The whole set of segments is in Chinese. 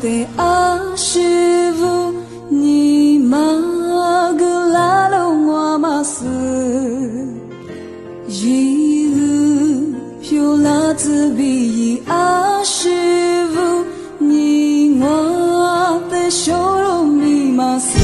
的阿师傅，你马格拉隆我马斯，一日飘拉子比阿师傅，你我的笑容密码斯。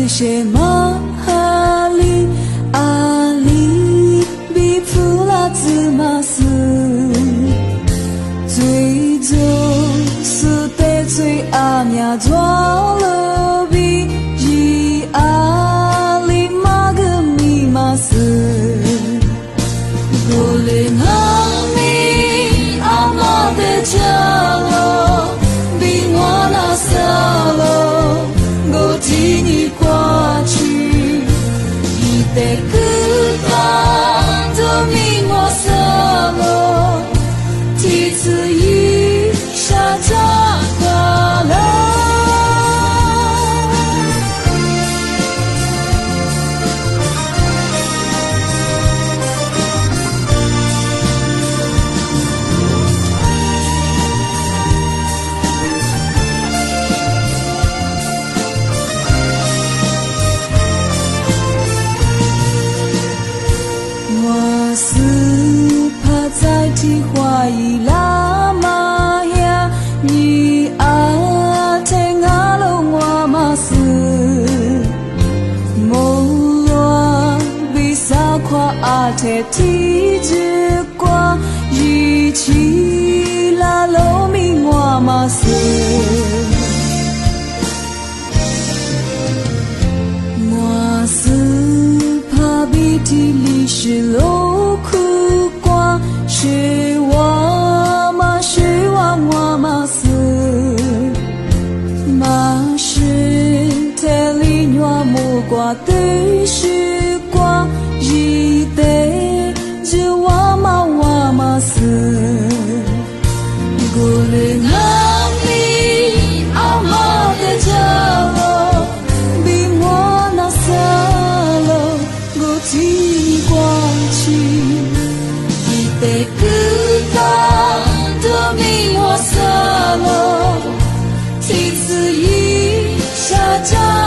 谢玛哈里阿里比普拉兹马斯，最终是得罪阿弥陀罗比伊阿里玛格米马斯，古灵阿弥阿玛的加罗比我那萨罗。提你过去，一代歌单都命我色罗，提次一下扎挂了。提花伊拉玛呀，你阿天阿隆瓦马斯，摩罗比萨夸阿特提之瓜，一起拉罗米瓦马斯，瓦斯帕比提里是罗库。是我嘛，是我嘛斯，嘛是特里诺木瓜的时光，一代就我嘛斯，古灵阿弥阿玛的加罗，比我那萨罗，古提过去。被歌单的命我色罗，提次一下家。